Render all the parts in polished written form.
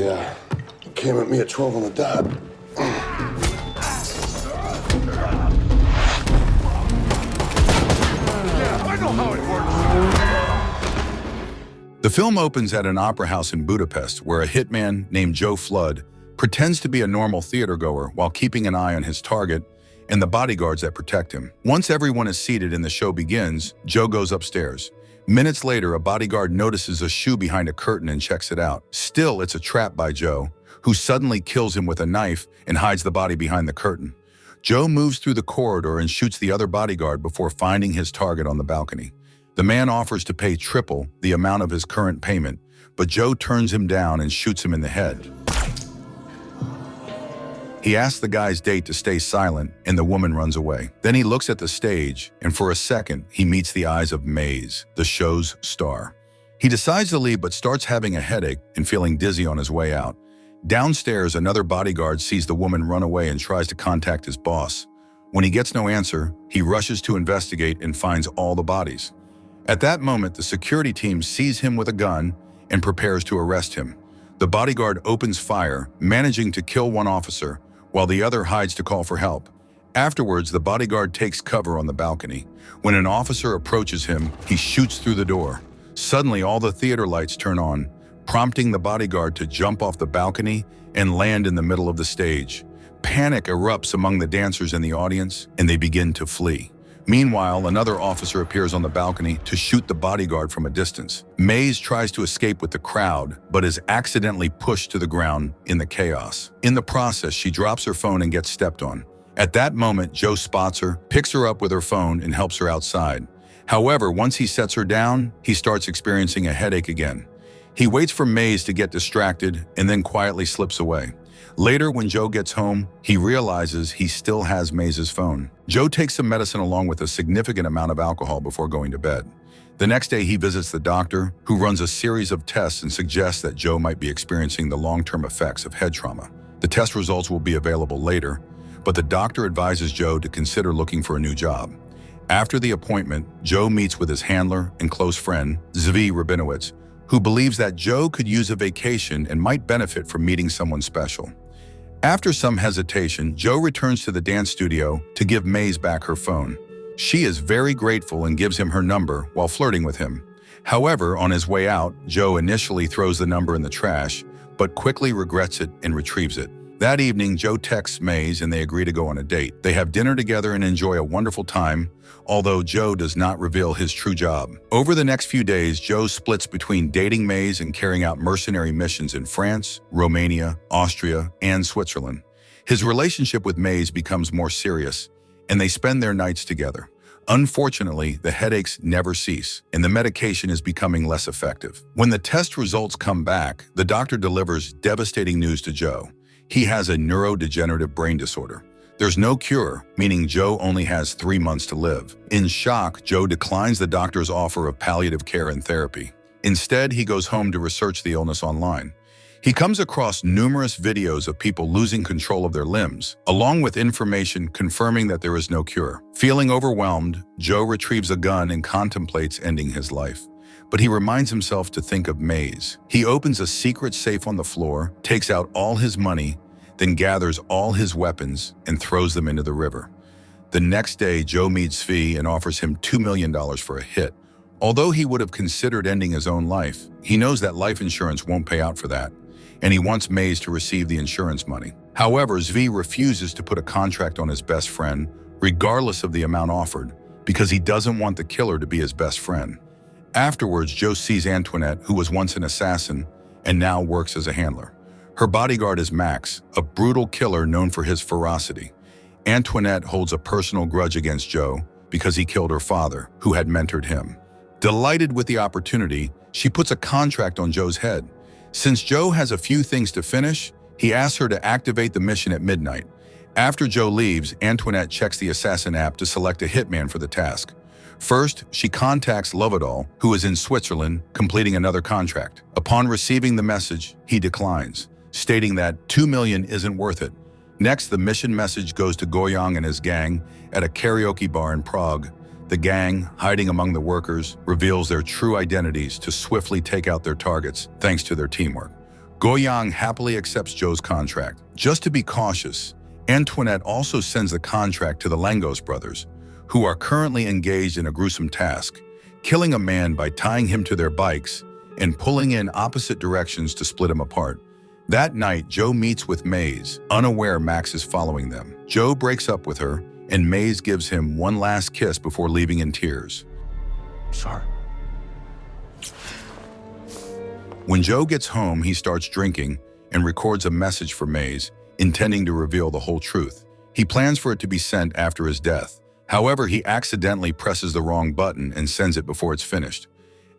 Yeah. Came at me at 12 on the dot. I know how it works. The film opens at an opera house in Budapest where a hitman named Joe Flood pretends to be a normal theatergoer while keeping an eye on his target and the bodyguards that protect him. Once everyone is seated and the show begins, Joe goes upstairs. Minutes later, a bodyguard notices a shoe behind a curtain and checks it out. Still, it's a trap by Joe, who suddenly kills him with a knife and hides the body behind the curtain. Joe moves through the corridor and shoots the other bodyguard before finding his target on the balcony. The man offers to pay triple the amount of his current payment, but Joe turns him down and shoots him in the head. He asks the guy's date to stay silent, and the woman runs away. Then he looks at the stage, and for a second, he meets the eyes of Maze, the show's star. He decides to leave but starts having a headache and feeling dizzy on his way out. Downstairs, another bodyguard sees the woman run away and tries to contact his boss. When he gets no answer, he rushes to investigate and finds all the bodies. At that moment, the security team sees him with a gun and prepares to arrest him. The bodyguard opens fire, managing to kill one officer, while the other hides to call for help. Afterwards, the bodyguard takes cover on the balcony. When an officer approaches him, he shoots through the door. Suddenly, all the theater lights turn on, prompting the bodyguard to jump off the balcony and land in the middle of the stage. Panic erupts among the dancers in the audience, and they begin to flee. Meanwhile, another officer appears on the balcony to shoot the bodyguard from a distance. Maze tries to escape with the crowd, but is accidentally pushed to the ground in the chaos. In the process, she drops her phone and gets stepped on. At that moment, Joe spots her, picks her up with her phone, and helps her outside. However, once he sets her down, he starts experiencing a headache again. He waits for Maze to get distracted and then quietly slips away. Later, when Joe gets home, he realizes he still has Maze's phone. Joe takes some medicine along with a significant amount of alcohol before going to bed. The next day, he visits the doctor, who runs a series of tests and suggests that Joe might be experiencing the long-term effects of head trauma. The test results will be available later, but the doctor advises Joe to consider looking for a new job. After the appointment, Joe meets with his handler and close friend, Zvi Rabinowitz, who believes that Joe could use a vacation and might benefit from meeting someone special. After some hesitation, Joe returns to the dance studio to give Maze back her phone. She is very grateful and gives him her number while flirting with him. However, on his way out, Joe initially throws the number in the trash, but quickly regrets it and retrieves it. That evening, Joe texts Maze and they agree to go on a date. They have dinner together and enjoy a wonderful time, although Joe does not reveal his true job. Over the next few days, Joe splits between dating Maze and carrying out mercenary missions in France, Romania, Austria, and Switzerland. His relationship with Maze becomes more serious, and they spend their nights together. Unfortunately, the headaches never cease, and the medication is becoming less effective. When the test results come back, the doctor delivers devastating news to Joe. He has a neurodegenerative brain disorder. There's no cure, meaning Joe only has 3 months to live. In shock, Joe declines the doctor's offer of palliative care and therapy. Instead, he goes home to research the illness online. He comes across numerous videos of people losing control of their limbs, along with information confirming that there is no cure. Feeling overwhelmed, Joe retrieves a gun and contemplates ending his life. But he reminds himself to think of Maze. He opens a secret safe on the floor, takes out all his money, then gathers all his weapons and throws them into the river. The next day, Joe meets Zvi and offers him $2 million for a hit. Although he would have considered ending his own life, he knows that life insurance won't pay out for that, and he wants Maze to receive the insurance money. However, Zvi refuses to put a contract on his best friend, regardless of the amount offered, because he doesn't want the killer to be his best friend. Afterwards, Joe sees Antoinette, who was once an assassin and now works as a handler. Her bodyguard is Max, a brutal killer known for his ferocity. Antoinette holds a personal grudge against Joe because he killed her father, who had mentored him. Delighted with the opportunity, she puts a contract on Joe's head. Since Joe has a few things to finish, he asks her to activate the mission at midnight. After Joe leaves, Antoinette checks the assassin app to select a hitman for the task. First, she contacts Lovedal, who is in Switzerland, completing another contract. Upon receiving the message, he declines, stating that $2 million isn't worth it. Next, the mission message goes to Goyang and his gang at a karaoke bar in Prague. The gang, hiding among the workers, reveals their true identities to swiftly take out their targets thanks to their teamwork. Goyang happily accepts Joe's contract. Just to be cautious, Antoinette also sends the contract to the Langos brothers, who are currently engaged in a gruesome task, killing a man by tying him to their bikes and pulling in opposite directions to split him apart. That night, Joe meets with Maze, unaware Max is following them. Joe breaks up with her, and Maze gives him one last kiss before leaving in tears. Sorry. When Joe gets home, he starts drinking and records a message for Maze, intending to reveal the whole truth. He plans for it to be sent after his death. However, he accidentally presses the wrong button and sends it before it's finished.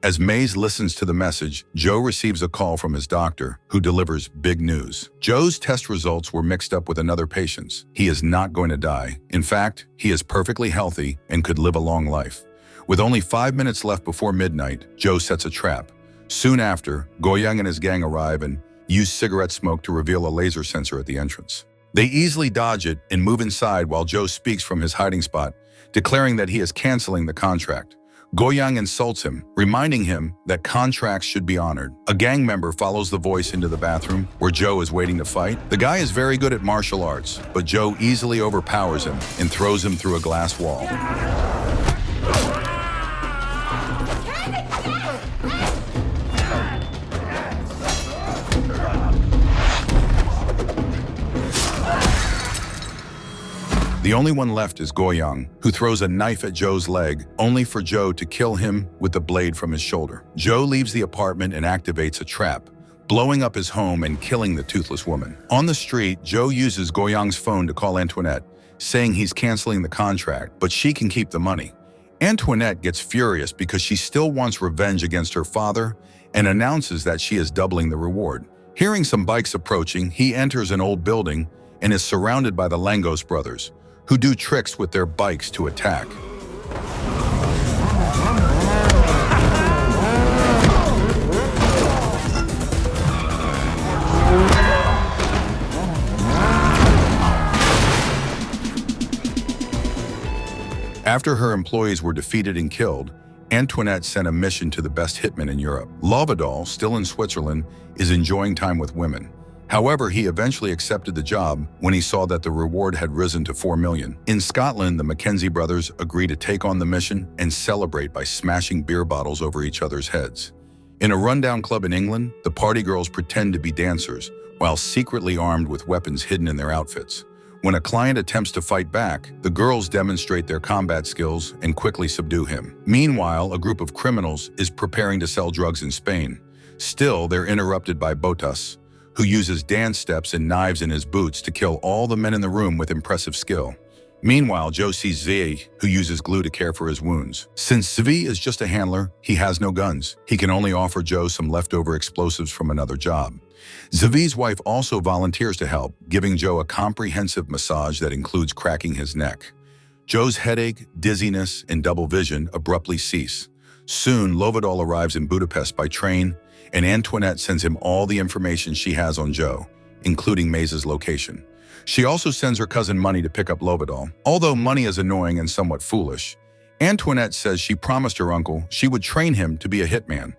As Maze listens to the message, Joe receives a call from his doctor, who delivers big news. Joe's test results were mixed up with another patient's. He is not going to die. In fact, he is perfectly healthy and could live a long life. With only 5 minutes left before midnight, Joe sets a trap. Soon after, Goyang and his gang arrive and use cigarette smoke to reveal a laser sensor at the entrance. They easily dodge it and move inside while Joe speaks from his hiding spot, declaring that he is canceling the contract. Goyang insults him, reminding him that contracts should be honored. A gang member follows the voice into the bathroom, where Joe is waiting to fight. The guy is very good at martial arts, but Joe easily overpowers him and throws him through a glass wall. The only one left is Goyang, who throws a knife at Joe's leg, only for Joe to kill him with the blade from his shoulder. Joe leaves the apartment and activates a trap, blowing up his home and killing the toothless woman. On the street, Joe uses Goyang's phone to call Antoinette, saying he's canceling the contract, but she can keep the money. Antoinette gets furious because she still wants revenge against her father and announces that she is doubling the reward. Hearing some bikes approaching, he enters an old building and is surrounded by the Langos brothers, who do tricks with their bikes to attack. After her employees were defeated and killed, Antoinette sent a mission to the best hitman in Europe. Lovedal, still in Switzerland, is enjoying time with women. However, he eventually accepted the job when he saw that the reward had risen to 4 million. In Scotland, the Mackenzie brothers agree to take on the mission and celebrate by smashing beer bottles over each other's heads. In a rundown club in England, the party girls pretend to be dancers, while secretly armed with weapons hidden in their outfits. When a client attempts to fight back, the girls demonstrate their combat skills and quickly subdue him. Meanwhile, a group of criminals is preparing to sell drugs in Spain. Still, they're interrupted by Botas, who uses dance steps and knives in his boots to kill all the men in the room with impressive skill. Meanwhile, Joe sees Zvi, who uses glue to care for his wounds. Since Zvi is just a handler, he has no guns. He can only offer Joe some leftover explosives from another job. Zvi's wife also volunteers to help, giving Joe a comprehensive massage that includes cracking his neck. Joe's headache, dizziness, and double vision abruptly cease. Soon, Lovedal arrives in Budapest by train, and Antoinette sends him all the information she has on Joe, including Maze's location. She also sends her cousin money to pick up Lovedal. Although money is annoying and somewhat foolish, Antoinette says she promised her uncle she would train him to be a hitman.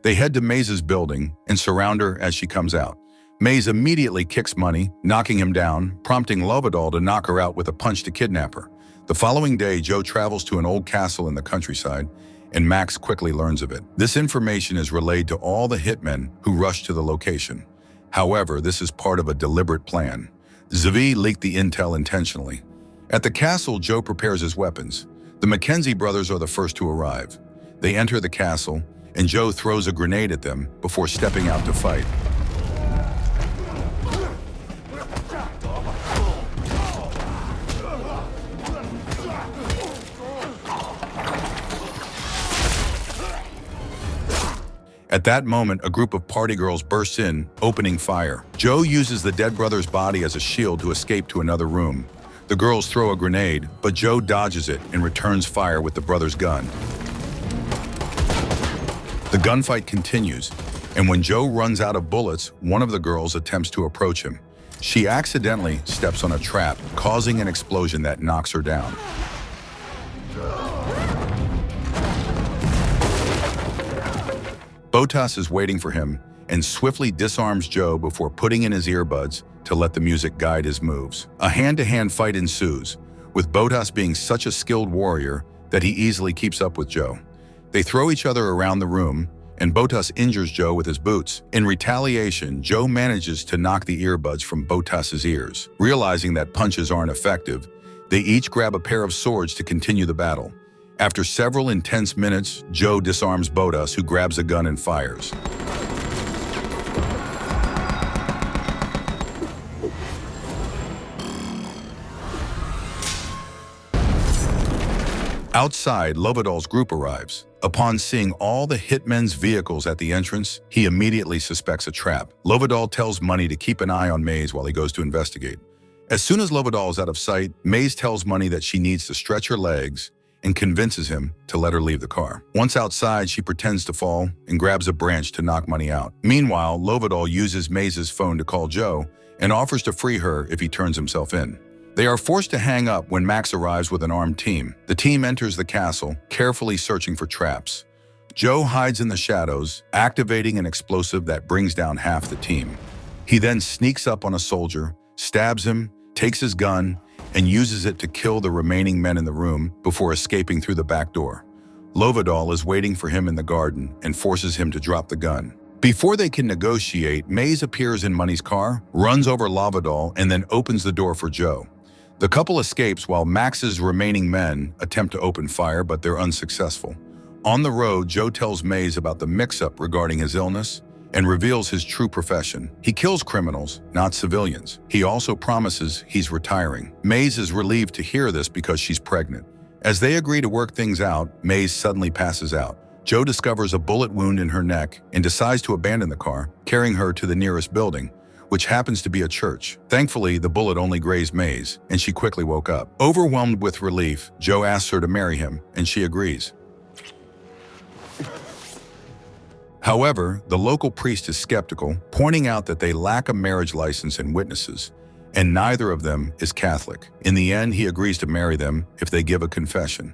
They head to Maze's building and surround her as she comes out. Maze immediately kicks money, knocking him down, prompting Lovedal to knock her out with a punch to kidnap her. The following day, Joe travels to an old castle in the countryside, and Max quickly learns of it. This information is relayed to all the hitmen who rush to the location. However, this is part of a deliberate plan. Zvi leaked the intel intentionally. At the castle, Joe prepares his weapons. The Mackenzie brothers are the first to arrive. They enter the castle, and Joe throws a grenade at them before stepping out to fight. At that moment, a group of party girls bursts in, opening fire. Joe uses the dead brother's body as a shield to escape to another room. The girls throw a grenade, but Joe dodges it and returns fire with the brother's gun. The gunfight continues, and when Joe runs out of bullets, one of the girls attempts to approach him. She accidentally steps on a trap, causing an explosion that knocks her down. Botas is waiting for him and swiftly disarms Joe before putting in his earbuds to let the music guide his moves. A hand-to-hand fight ensues, with Botas being such a skilled warrior that he easily keeps up with Joe. They throw each other around the room, and Botas injures Joe with his boots. In retaliation, Joe manages to knock the earbuds from Botas's ears. Realizing that punches aren't effective, they each grab a pair of swords to continue the battle. After several intense minutes, Joe disarms Botas, who grabs a gun and fires. Outside, Lovedal's group arrives. Upon seeing all the hitmen's vehicles at the entrance, he immediately suspects a trap. Lovedal tells Money to keep an eye on Maze while he goes to investigate. As soon as Lovedal is out of sight, Maze tells Money that she needs to stretch her legs and convinces him to let her leave the car. Once outside, she pretends to fall and grabs a branch to knock Money out. Meanwhile, Lovedal uses Maze's phone to call Joe and offers to free her if he turns himself in. They are forced to hang up when Max arrives with an armed team. The team enters the castle, carefully searching for traps. Joe hides in the shadows, activating an explosive that brings down half the team. He then sneaks up on a soldier, stabs him, takes his gun, and uses it to kill the remaining men in the room before escaping through the back door. Lovedal is waiting for him in the garden and forces him to drop the gun. Before they can negotiate, Maze appears in Money's car, runs over Lovedal, and then opens the door for Joe. The couple escapes while Max's remaining men attempt to open fire, but they're unsuccessful. On the road, Joe tells Maze about the mix-up regarding his illness and reveals his true profession. He kills criminals, not civilians. He also promises he's retiring. Maze is relieved to hear this because she's pregnant. As they agree to work things out, Maze suddenly passes out. Joe discovers a bullet wound in her neck and decides to abandon the car, carrying her to the nearest building, which happens to be a church. Thankfully, the bullet only grazed Maze, and she quickly woke up. Overwhelmed with relief, Joe asks her to marry him, and she agrees. However, the local priest is skeptical, pointing out that they lack a marriage license and witnesses, and neither of them is Catholic. In the end, he agrees to marry them if they give a confession.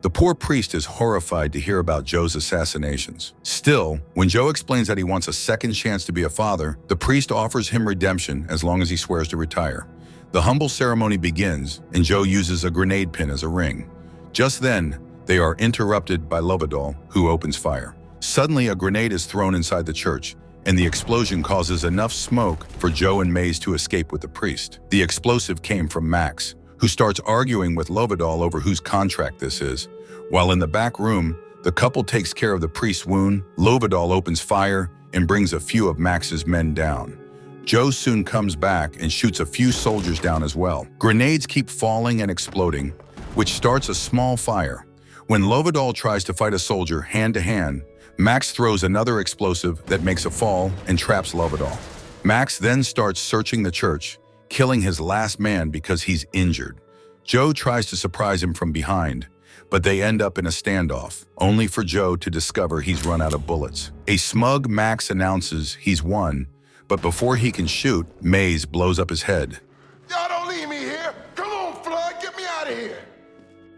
The poor priest is horrified to hear about Joe's assassinations. Still, when Joe explains that he wants a second chance to be a father, the priest offers him redemption as long as he swears to retire. The humble ceremony begins, and Joe uses a grenade pin as a ring. Just then, they are interrupted by Lovedal, who opens fire. Suddenly, a grenade is thrown inside the church, and the explosion causes enough smoke for Joe and Maze to escape with the priest. The explosive came from Max, who starts arguing with Lovedal over whose contract this is. While in the back room, the couple takes care of the priest's wound. Lovedal opens fire and brings a few of Max's men down. Joe soon comes back and shoots a few soldiers down as well. Grenades keep falling and exploding, which starts a small fire. When Lovedal tries to fight a soldier hand-to-hand, Max throws another explosive that makes a fall and traps Lovedal. Max then starts searching the church, killing his last man because he's injured. Joe tries to surprise him from behind, but they end up in a standoff, only for Joe to discover he's run out of bullets. A smug Max announces he's won, but before he can shoot, Maze blows up his head. Y'all don't leave me here. Come on, Flood, get me out of here.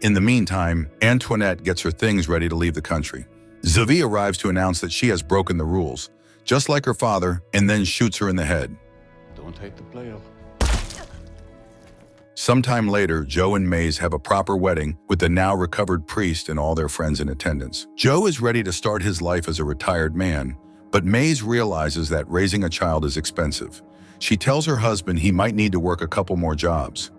In the meantime, Antoinette gets her things ready to leave the country. Zavi arrives to announce that she has broken the rules, just like her father, and then shoots her in the head. Don't take the playoff. Sometime later, Joe and Maze have a proper wedding with the now recovered priest and all their friends in attendance. Joe is ready to start his life as a retired man, but Maze realizes that raising a child is expensive. She tells her husband he might need to work a couple more jobs.